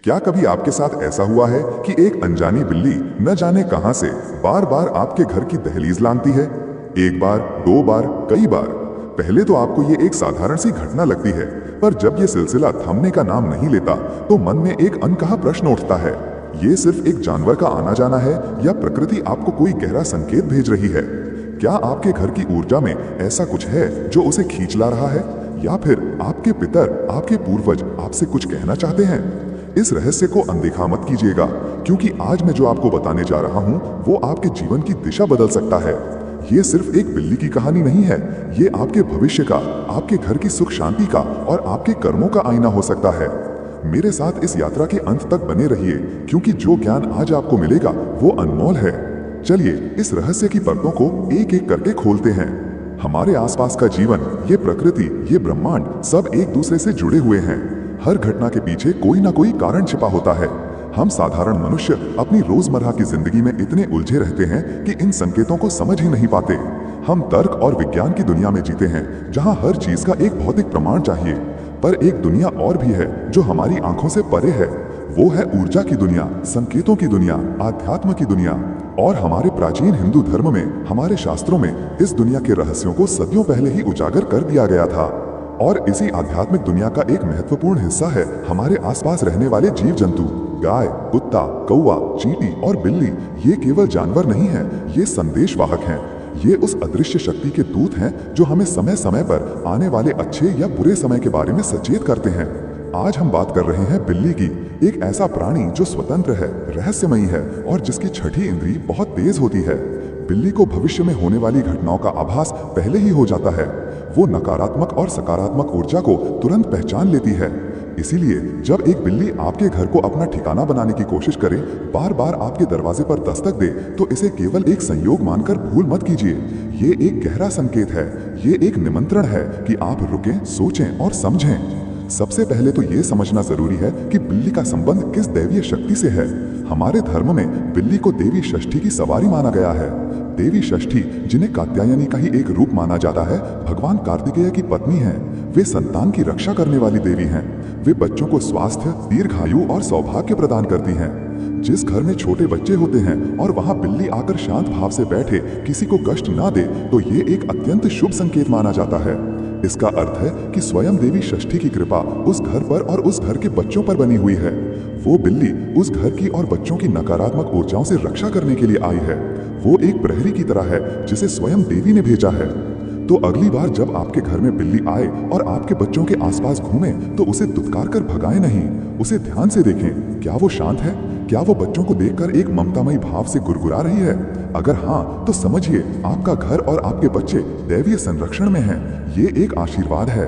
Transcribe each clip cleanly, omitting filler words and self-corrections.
क्या कभी आपके साथ ऐसा हुआ है कि एक अनजानी बिल्ली न जाने कहां से बार बार आपके घर की दहलीज लांघती है? एक बार, दो बार, कई बार। पहले तो आपको ये एक साधारण सी घटना लगती है, पर जब ये सिलसिला थमने का नाम नहीं लेता तो मन में एक अनकहा प्रश्न उठता है। ये सिर्फ एक जानवर का आना जाना है या प्रकृति आपको कोई गहरा संकेत भेज रही है? क्या आपके घर की ऊर्जा में ऐसा कुछ है जो उसे खींच ला रहा है, या फिर आपके पितर, आपके पूर्वज आपसे कुछ कहना चाहते हैं? इस रहस्य को अनदेखा मत कीजिएगा, क्योंकि आज मैं जो आपको बताने जा रहा हूं वो आपके जीवन की दिशा बदल सकता है। ये सिर्फ एक बिल्ली की कहानी नहीं है, ये आपके भविष्य का, आपके घर की सुख शांति का और आपके कर्मों का आईना हो सकता है। मेरे साथ इस यात्रा के अंत तक बने रहिए, क्योंकि जो ज्ञान आज आपको मिलेगा वो अनमोल है। चलिए इस रहस्य की परतों को एक एक करके खोलते हैं। हमारे आसपास का जीवन, ये प्रकृति, ये ब्रह्मांड सब एक दूसरे से जुड़े हुए हैं। हर घटना के पीछे कोई ना कोई कारण छिपा होता है। हम साधारण मनुष्य अपनी रोजमर्रा की जिंदगी में इतने उलझे रहते हैं कि इन संकेतों को समझ ही नहीं पाते। हम तर्क और विज्ञान की दुनिया में जीते हैं, जहां हर चीज का एक भौतिक प्रमाण चाहिए। पर एक दुनिया और भी है जो हमारी आंखों से परे है। वो है ऊर्जा की दुनिया, संकेतों की दुनिया, आध्यात्म की दुनिया। और हमारे प्राचीन हिंदू धर्म में, हमारे शास्त्रों में इस दुनिया के रहस्यों को सदियों पहले ही उजागर कर दिया गया था। और इसी आध्यात्मिक दुनिया का एक महत्वपूर्ण हिस्सा है हमारे आसपास रहने वाले जीव जंतु। गाय, कुत्ता, कौवा, चींटी और बिल्ली ये केवल जानवर नहीं हैं, ये संदेशवाहक हैं। ये उस अदृश्य शक्ति के दूत हैं जो हमें समय समय पर आने वाले अच्छे या बुरे समय के बारे में सचेत करते हैं। आज हम बात कर रहे हैं बिल्ली की, एक ऐसा प्राणी जो स्वतंत्र है, रहस्यमयी है और जिसकी छठी इंद्री बहुत तेज होती है। बिल्ली को भविष्य में होने वाली घटनाओं का आभास पहले ही हो जाता है। वो नकारात्मक और सकारात्मक ऊर्जा को तुरंत पहचान लेती है। इसीलिए जब एक बिल्ली आपके घर को अपना ठिकाना बनाने की कोशिश करे, बार बार आपके दरवाजे पर दस्तक दे, तो इसे केवल एक संयोग मानकर भूल मत कीजिए। ये एक गहरा संकेत है, ये एक निमंत्रण है कि आप रुकें, सोचें और समझें। सबसे पहले तो ये समझना जरूरी है कि बिल्ली का संबंध किस दैवीय शक्ति से है। हमारे धर्म में बिल्ली को देवी षष्ठी की सवारी माना गया है। देवी षष्ठी, जिन्हें कात्यायनी का ही एक रूप माना जाता है, भगवान कार्तिकेय की पत्नी हैं। वे संतान की रक्षा करने वाली देवी हैं। वे बच्चों को स्वास्थ्य, दीर्घायु और सौभाग्य प्रदान करती हैं। जिस घर में छोटे बच्चे होते हैं और वहां बिल्ली आकर शांत भाव से बैठे, किसी को कष्ट ना दे, तो ये एक अत्यंत शुभ संकेत माना जाता है। इसका अर्थ है कि स्वयं देवी षष्ठी की कृपा उस घर पर और उस घर के बच्चों पर बनी हुई है। वो बिल्ली उस घर की और बच्चों की नकारात्मक ऊर्जाओं से रक्षा करने के लिए आई है। वो एक प्रहरी की तरह है जिसे स्वयं देवी ने भेजा है। तो अगली बार जब आपके घर में बिल्ली आए और आपके बच्चों के आसपास घूमे, तो उसे दुत्कार कर भगाए नहीं, उसे ध्यान से देखें। क्या वो शांत है? क्या वो बच्चों को देखकर एक ममतामयी भाव से गुरगुरा रही है? अगर हाँ, तो समझिए आपका घर और आपके बच्चे दैवीय संरक्षण में हैं। ये एक आशीर्वाद है।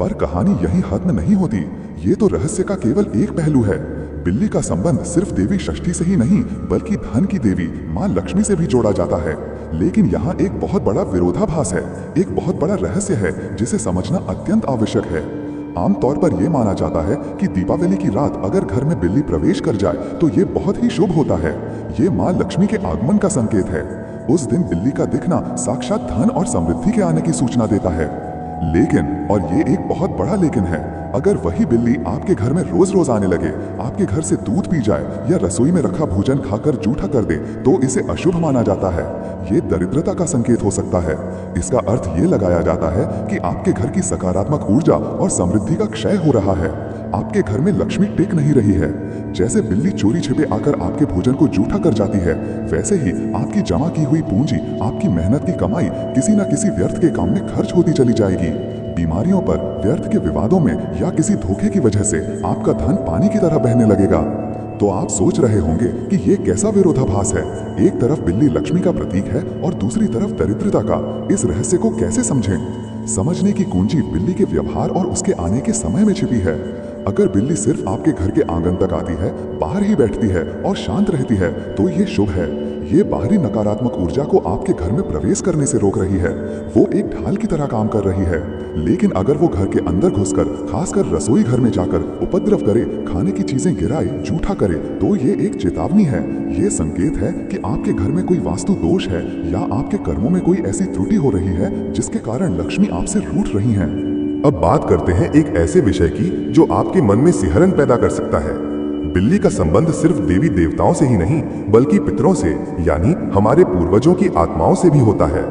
पर कहानी यहीं खत्म नहीं होती। ये तो रहस्य का केवल एक पहलू है। बिल्ली का संबंध सिर्फ देवी षष्ठी से ही नहीं, बल्कि धन की देवी मां लक्ष्मी से भी जोड़ा जाता है। लेकिन यहाँ एक बहुत बड़ा विरोधाभास है, एक बहुत बड़ा रहस्य है जिसे समझना अत्यंत आवश्यक है। आमतौर पर यह माना जाता है कि दीपावली की रात अगर घर में बिल्ली प्रवेश कर जाए तो ये बहुत ही शुभ होता है। ये मां लक्ष्मी के आगमन का संकेत है। उस दिन बिल्ली का दिखना साक्षात धन और समृद्धि के आने की सूचना देता है। लेकिन, और ये एक बहुत बड़ा लेकिन है, अगर वही बिल्ली आपके घर में रोज रोज आने लगे, आपके घर से दूध पी जाए या रसोई में रखा भोजन खाकर जूठा कर दे, तो इसे अशुभ माना जाता है। ये दरिद्रता का संकेत हो सकता है। इसका अर्थ ये लगाया जाता है कि आपके घर की सकारात्मक ऊर्जा और समृद्धि का क्षय हो रहा है। आपके घर में लक्ष्मी टिक नहीं रही है। जैसे बिल्ली चोरी छिपे आकर आपके भोजन को जूठा कर जाती है, वैसे ही आपकी जमा की हुई पूंजी, आपकी मेहनत की कमाई किसी न किसी व्यर्थ के काम में खर्च होती चली जाएगी। बीमारियों पर, व्यर्थ के विवादों में या किसी धोखे की वजह से आपका धन पानी की तरह बहने लगेगा। तो आप सोच रहे होंगे कि ये कैसा विरोधाभास है। एक तरफ बिल्ली लक्ष्मी का प्रतीक है और दूसरी तरफ दरिद्रता का। इस रहस्य को कैसे समझें? समझने की कुंजी बिल्ली के व्यवहार और उसके आने के समय में छिपी है। अगर बिल्ली सिर्फ आपके घर के आंगन तक आती है, बाहर ही बैठती है और शांत रहती है, तो ये शुभ है। ये बाहरी नकारात्मक ऊर्जा को आपके घर में प्रवेश करने से रोक रही है। वो एक ढाल की तरह काम कर रही है। लेकिन अगर वो घर के अंदर घुसकर, खासकर रसोई घर में जाकर उपद्रव करे, खाने की चीजें गिराए, जूठा करे, तो ये एक चेतावनी है। ये संकेत है कि आपके घर में कोई वास्तु दोष है या आपके कर्मों में कोई ऐसी त्रुटि हो रही है जिसके कारण लक्ष्मी आपसे रूठ रही हैं। अब बात करते हैं एक ऐसे विषय की जो आपके मन में सिहरन पैदा कर सकता है। बिल्ली का संबंध सिर्फ देवी देवताओं से ही नहीं बल्कि पितरों से यानी हमारे पूर्वजों की आत्माओं से भी होता है।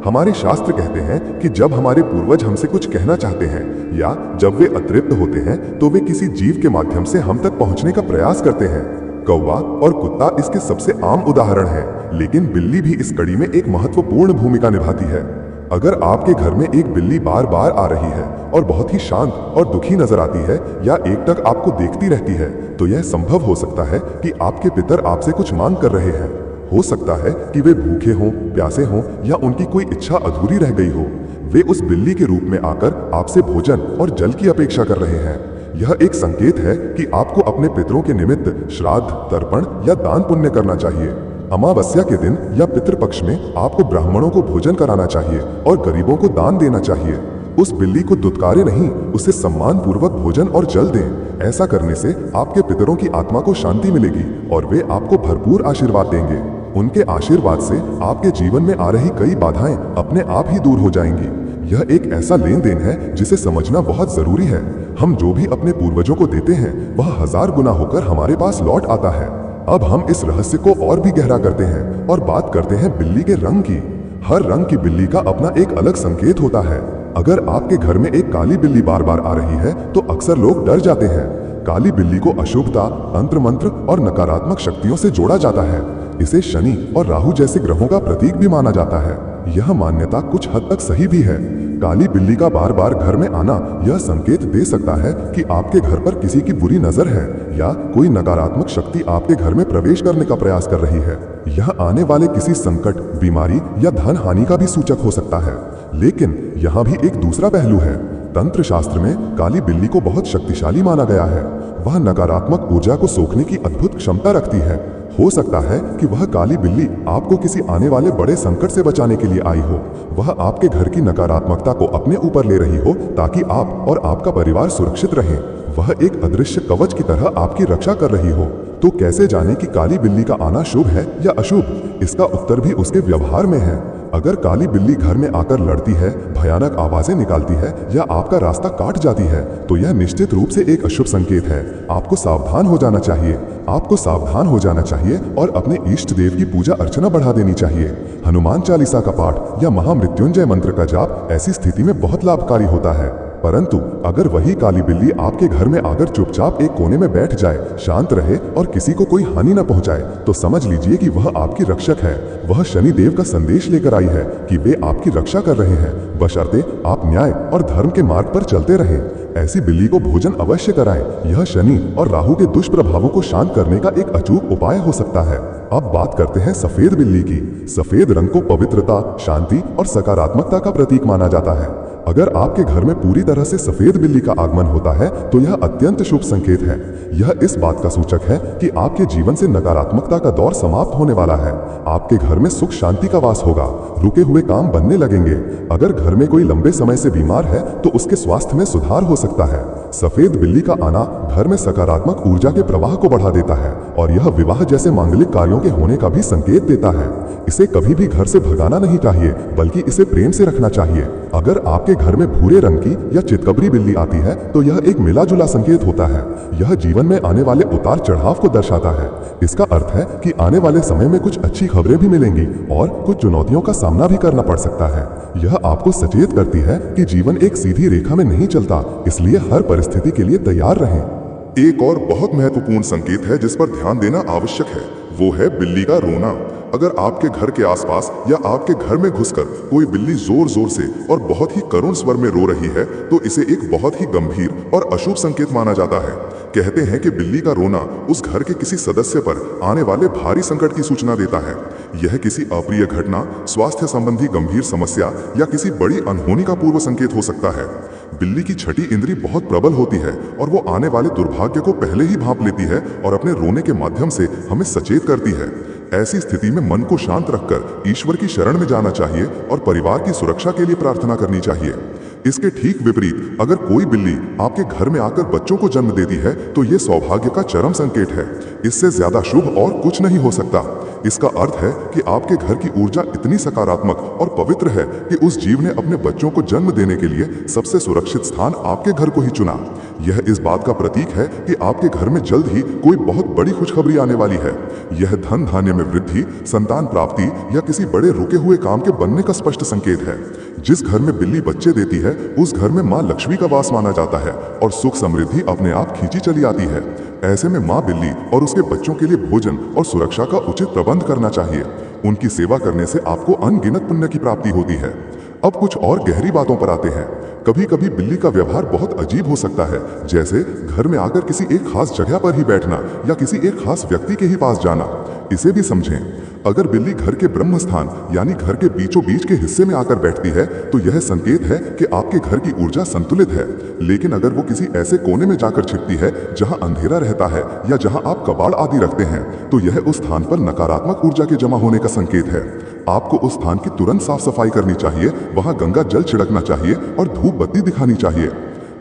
हमारे शास्त्र कहते हैं कि जब हमारे पूर्वज हमसे कुछ कहना चाहते हैं या जब वे अतृप्त होते हैं तो वे किसी जीव के माध्यम से हम तक पहुंचने का प्रयास करते हैं। कौवा और कुत्ता इसके सबसे आम उदाहरण हैं, लेकिन बिल्ली भी इस कड़ी में एक महत्वपूर्ण भूमिका निभाती है। अगर आपके घर में एक बिल्ली बार बार आ रही है और बहुत ही शांत और दुखी नजर आती है या एकटक आपको देखती रहती है तो यह संभव हो सकता है कि आपके पितर आपसे कुछ मांग कर रहे हैं। हो सकता है कि वे भूखे हों, प्यासे हों या उनकी कोई इच्छा अधूरी रह गई हो। वे उस बिल्ली के रूप में आकर आपसे भोजन और जल की अपेक्षा कर रहे हैं। यह एक संकेत है कि आपको अपने पितरों के निमित्त श्राद्ध, तर्पण या दान पुण्य करना चाहिए। अमावस्या के दिन या पितृपक्ष में आपको ब्राह्मणों को भोजन कराना चाहिए और गरीबों को दान देना चाहिए। उस बिल्ली को दुत्कारे नहीं, उसे सम्मान पूर्वक भोजन और जल दें। ऐसा करने से आपके पितरों की आत्मा को शांति मिलेगी और वे आपको भरपूर आशीर्वाद देंगे। उनके आशीर्वाद से आपके जीवन में आ रही कई बाधाएं अपने आप ही दूर हो जाएंगी। यह एक ऐसा लेन देन है जिसे समझना बहुत जरूरी है। हम जो भी अपने पूर्वजों को देते हैं वह 1000 गुना होकर हमारे पास लौट आता है। अब हम इस रहस्य को और भी गहरा करते हैं और बात करते हैं बिल्ली के रंग की। हर रंग की बिल्ली का अपना एक अलग संकेत होता है। अगर आपके घर में एक काली बिल्ली बार बार आ रही है तो अक्सर लोग डर जाते हैं। काली बिल्ली को अशुभता, तंत्र मंत्र और नकारात्मक शक्तियों से जोड़ा जाता है। इसे शनि और राहु जैसे ग्रहों का प्रतीक भी माना जाता है। यह मान्यता कुछ हद तक सही भी है। काली बिल्ली का बार बार घर में आना यह संकेत दे सकता है कि आपके घर पर किसी की बुरी नजर है या कोई नकारात्मक शक्ति आपके घर में प्रवेश करने का प्रयास कर रही है। यह आने वाले किसी संकट, बीमारी या धन हानि का भी सूचक हो सकता है। लेकिन यहाँ भी एक दूसरा पहलू है। तंत्र शास्त्र में काली बिल्ली को बहुत शक्तिशाली माना गया है। वह नकारात्मक ऊर्जा को सोखने की अद्भुत क्षमता रखती है। हो सकता है कि वह काली बिल्ली आपको किसी आने वाले बड़े संकट से बचाने के लिए आई हो। वह आपके घर की नकारात्मकता को अपने ऊपर ले रही हो ताकि आप और आपका परिवार सुरक्षित रहें। वह एक अदृश्य कवच की तरह आपकी रक्षा कर रही हो। तो कैसे जाने कि काली बिल्ली का आना शुभ है या अशुभ? इसका उत्तर भी उसके व्यवहार में है। अगर काली बिल्ली घर में आकर लड़ती है, भयानक आवाजें निकालती है या आपका रास्ता काट जाती है तो यह निश्चित रूप से एक अशुभ संकेत है। आपको सावधान हो जाना चाहिए। आपको सावधान हो जाना चाहिए और अपने इष्ट देव की पूजा अर्चना बढ़ा देनी चाहिए। हनुमान चालीसा का पाठ या महामृत्युंजय मंत्र का जाप ऐसी स्थिति में बहुत लाभकारी होता है। परंतु अगर वही काली बिल्ली आपके घर में आकर चुपचाप एक कोने में बैठ जाए, शांत रहे और किसी को कोई हानि न पहुंचाए तो समझ लीजिए कि वह आपकी रक्षक है। वह शनि देव का संदेश लेकर आई है कि वे आपकी रक्षा कर रहे हैं, बशर्ते आप न्याय और धर्म के मार्ग पर चलते रहें। ऐसी बिल्ली को भोजन अवश्य कराएं। यह शनि और राहु के दुष्प्रभावों को शांत करने का एक अचूक उपाय हो सकता है। अब बात करते हैं सफेद बिल्ली की। सफेद रंग को पवित्रता, शांति और सकारात्मकता का प्रतीक माना जाता है। अगर आपके घर में पूरी तरह से सफेद बिल्ली का आगमन होता है तो यह अत्यंत शुभ संकेत है। यह इस बात का सूचक है कि आपके जीवन से नकारात्मकता का दौर समाप्त होने वाला है। आपके घर में सुख शांति का वास होगा। रुके हुए काम बनने लगेंगे। अगर घर में कोई लंबे समय से बीमार है तो उसके स्वास्थ्य में सुधार हो सकता है। सफेद बिल्ली का आना घर में सकारात्मक ऊर्जा के प्रवाह को बढ़ा देता है और यह विवाह जैसे मांगलिक कार्यों के होने का भी संकेत देता है। इसे कभी भी घर से भगाना नहीं चाहिए बल्कि इसे प्रेम से रखना चाहिए। अगर आपके घर में भूरे रंग की या चितकबरी बिल्ली आती है तो यह एक मिला जुला संकेत होता है। यह जीवन में आने वाले उतार चढ़ाव को दर्शाता है। इसका अर्थ है कि आने वाले समय में कुछ अच्छी खबरें भी मिलेंगी और कुछ चुनौतियों का सामना भी करना पड़ सकता है। यह आपको सचेत करती है कि जीवन एक सीधी रेखा में नहीं चलता, इसलिए हर परिस्थिति के लिए तैयार रहें। एक और बहुत महत्वपूर्ण संकेत है जिस पर ध्यान देना आवश्यक है, वो है बिल्ली का रोना। अगर आपके घर के आसपास या आपके घर में घुसकर कोई बिल्ली जोर जोर से और बहुत ही करुण स्वर में रो रही है तो इसे एक बहुत ही गंभीर और अशुभ संकेत माना जाता है। कहते हैं कि बिल्ली का रोना उस घर के किसी सदस्य पर आने वाले भारी संकट की सूचना देता है। यह किसी अप्रिय घटना, स्वास्थ्य संबंधी गंभीर समस्या या किसी बड़ी अनहोनी का पूर्व संकेत हो सकता है। बिल्ली की छठी इंद्री बहुत प्रबल होती है और वो आने वाले दुर्भाग्य को पहले ही भांप लेती है और अपने रोने के माध्यम से हमें सचेत करती है। ऐसी स्थिति में मन को शांत रखकर ईश्वर की शरण में जाना चाहिए और परिवार की सुरक्षा के लिए प्रार्थना करनी चाहिए। इसके ठीक विपरीत अगर कोई बिल्ली आपके घर में आकर बच्चों को जन्म देती है तो ये सौभाग्य का चरम संकेत है। इससे ज्यादा शुभ और कुछ नहीं हो सकता। इसका अर्थ है कि आपके घर की ऊर्जा इतनी सकारात्मक और पवित्र है कि उस जीव ने अपने बच्चों को जन्म देने के लिए सबसे सुरक्षित स्थान आपके घर को ही चुना। यह इस बात का प्रतीक है कि आपके घर में जल्द ही कोई बहुत बड़ी खुशखबरी आने वाली है। यह धन धान्य में वृद्धि, संतान प्राप्ति या किसी बड़े रुके हुए काम के बनने का स्पष्ट संकेत है। जिस घर में बिल्ली बच्चे देती है उस घर में माँ लक्ष्मी का वास माना जाता है और सुख समृद्धि अपने आप खींची चली आती है। ऐसे में माँ बिल्ली और उसके बच्चों के लिए भोजन और सुरक्षा का उचित प्रबंध करना चाहिए। उनकी सेवा करने से आपको अनगिनत पुण्य की प्राप्ति होती है। अब कुछ और गहरी बातों पर आते हैं। कभी कभी बिल्ली का व्यवहार बहुत अजीब हो सकता है, जैसे घर में आकर किसी एक खास जगह पर ही बैठना या किसी एक खास व्यक्ति के ही पास जाना। इसे भी समझें। अगर बिल्ली घर के ब्रह्म स्थान यानी घर के बीचों बीच के हिस्से में आकर बैठती है तो यह संकेत है कि आपके घर की ऊर्जा संतुलित है। लेकिन अगर वो किसी ऐसे कोने में जाकर छिपती है जहां अंधेरा रहता है या जहां आप कबाड़ आदि रखते हैं तो यह उस स्थान पर नकारात्मक ऊर्जा के जमा होने का संकेत है। आपको उस स्थान की तुरंत साफ सफाई करनी चाहिए, वहां गंगा जल छिड़कना चाहिए और धूप बत्ती दिखानी चाहिए।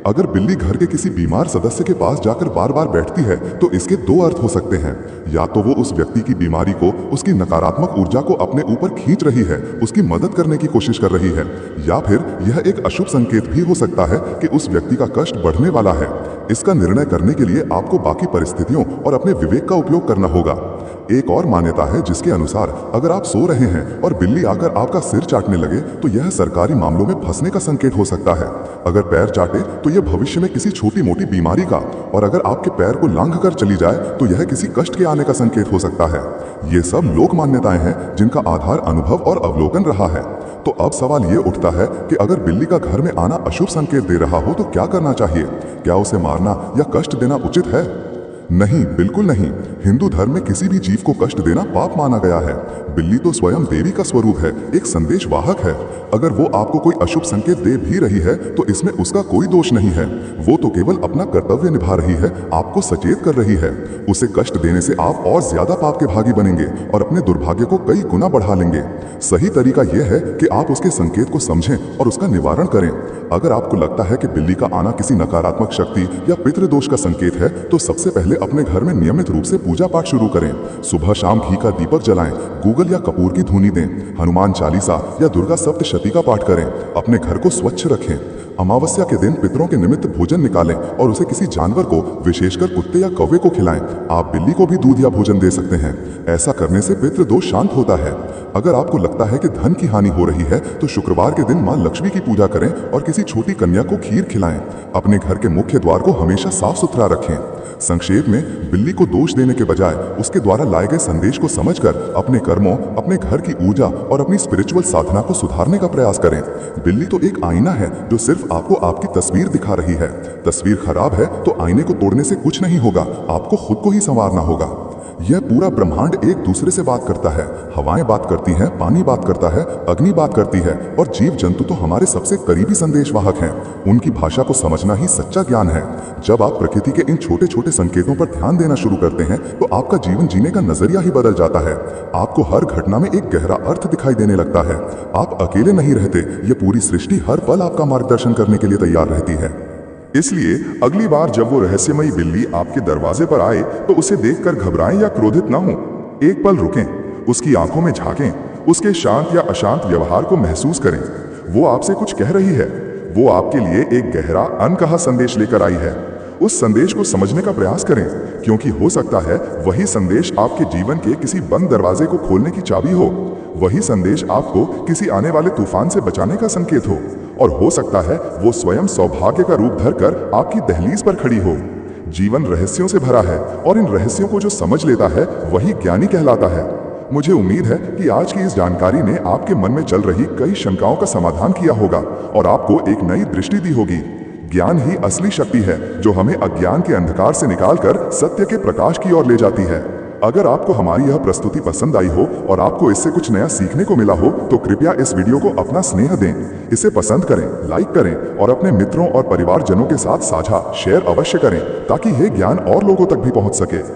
अगर बिल्ली घर के किसी बीमार सदस्य के पास जाकर बार बार बैठती है तो इसके दो अर्थ हो सकते हैं। या तो वो उस व्यक्ति की बीमारी को, उसकी नकारात्मक ऊर्जा को अपने ऊपर खींच रही है, उसकी मदद करने की कोशिश कर रही है, या फिर यह एक अशुभ संकेत भी हो सकता है कि उस व्यक्ति का कष्ट बढ़ने वाला है। इसका निर्णय करने के लिए आपको बाकी परिस्थितियों और अपने विवेक का उपयोग करना होगा। एक और मान्यता है जिसके अनुसार अगर आप सो रहे हैं और बिल्ली आकर आपका सिर चाटने लगे तो यह सरकारी मामलों में फंसने का संकेत हो सकता है। अगर पैर चाटे तो यह भविष्य में किसी छोटी मोटी बीमारी का, और अगर आपके पैर को लांघ कर चली जाए तो यह किसी कष्ट के आने का संकेत हो सकता है। ये सब लोक मान्यताएं हैं जिनका आधार अनुभव और अवलोकन रहा है। तो अब सवाल ये उठता है कि अगर बिल्ली का घर में आना अशुभ संकेत दे रहा हो तो क्या करना चाहिए? क्या उसे मारना या कष्ट देना उचित है? नहीं, बिल्कुल नहीं। हिंदू धर्म में किसी भी जीव को कष्ट देना पाप माना गया है। बिल्ली तो स्वयं देवी का स्वरूप है, एक संदेश वाहक है। अगर वो आपको कोई अशुभ संकेत दे भी रही है तो इसमें उसका कोई दोष नहीं है। वो तो केवल अपना कर्तव्य निभा रही है, आपको सचेत कर रही है। उसे कष्ट देने से आप और ज्यादा पाप के भागी बनेंगे और अपने दुर्भाग्य को कई गुना बढ़ा लेंगे। सही तरीका यह है कि आप उसके संकेत को समझें और उसका निवारण करें। अगर आपको लगता है कि बिल्ली का आना किसी नकारात्मक शक्ति या पितृदोष का संकेत है तो सबसे पहले अपने घर में नियमित रूप से पूजा पाठ शुरू करें। सुबह शाम घी का दीपक जलाएं, गूगल या कपूर की धूनी दें, हनुमान चालीसा या दुर्गा सप्तशती का पाठ करें। अपने घर को स्वच्छ रखें। अमावस्या के दिन पितरों के निमित्त भोजन निकालें और उसे किसी जानवर को, विशेषकर कुत्ते या कौवे को खिलाएं। आप बिल्ली को भी दूध या भोजन दे सकते हैं। ऐसा करने से पितृदोष शांत होता है। अगर आपको लगता है कि धन की हानि हो रही है तो शुक्रवार के दिन मां लक्ष्मी की पूजा करें और किसी छोटी कन्या को खीर खिलाएं। अपने घर के मुख्य द्वार को हमेशा साफ सुथरा रखें। संक्षेप में, बिल्ली को दोष देने के बजाय उसके द्वारा लाए गए संदेश को समझकर अपने कर्मों, अपने घर की ऊर्जा और अपनी स्पिरिचुअल साधना को सुधारने का प्रयास करें। बिल्ली तो एक आईना है जो सिर्फ आपको आपकी तस्वीर दिखा रही है। तस्वीर खराब है तो आईने को तोड़ने से कुछ नहीं होगा, आपको खुद को ही संवारना होगा। यह पूरा ब्रह्मांड एक दूसरे से बात करता है। हवाएं बात करती हैं, पानी बात करता है, अग्नि बात करती है और जीव जंतु तो हमारे सबसे करीबी संदेशवाहक हैं। उनकी भाषा को समझना ही सच्चा ज्ञान है। जब आप प्रकृति के इन छोटे छोटे संकेतों पर ध्यान देना शुरू करते हैं तो आपका जीवन जीने का नजरिया ही बदल जाता है। आपको हर घटना में एक गहरा अर्थ दिखाई देने लगता है। आप अकेले नहीं रहते, ये पूरी सृष्टि हर पल आपका मार्गदर्शन करने के लिए तैयार रहती है। इसलिए अगली बार जब वो रहस्यमयी बिल्ली आपके दरवाजे पर आए तो उसे देखकर घबराएं या क्रोधित ना हो। एक पल रुकें, उसकी आंखों में झांकें, उसके शांत या अशांत व्यवहार को महसूस करें। वो आपसे कुछ कह रही है, वो आपके लिए एक गहरा अनकहा संदेश लेकर आई है। उस संदेश को समझने का प्रयास करें, क्योंकि हो सकता है वही संदेश आपके जीवन के किसी बंद दरवाजे को खोलने की चाबी हो। वही संदेश आपको किसी आने वाले तूफान से बचाने का संकेत हो, और हो सकता है वो स्वयं सौभाग्य का रूप धरकर आपकी दहलीज पर खड़ी हो। जीवन रहस्यों से भरा है और इन रहस्यों को जो समझ लेता है वही ज्ञानी कहलाता है। मुझे उम्मीद है कि आज की इस जानकारी ने आपके मन में चल रही कई शंकाओं का समाधान किया होगा और आपको एक नई दृष्टि दी होगी। ज्ञान ही असली शक्ति है जो हमें अज्ञान के अंधकार से निकालकर सत्य के प्रकाश की ओर ले जाती है। अगर आपको हमारी यह प्रस्तुति पसंद आई हो और आपको इससे कुछ नया सीखने को मिला हो तो कृपया इस वीडियो को अपना स्नेह दें, इसे पसंद करें, लाइक करें और अपने मित्रों और परिवारजनों के साथ साझा शेयर अवश्य करें ताकि यह ज्ञान और लोगों तक भी पहुंच सके।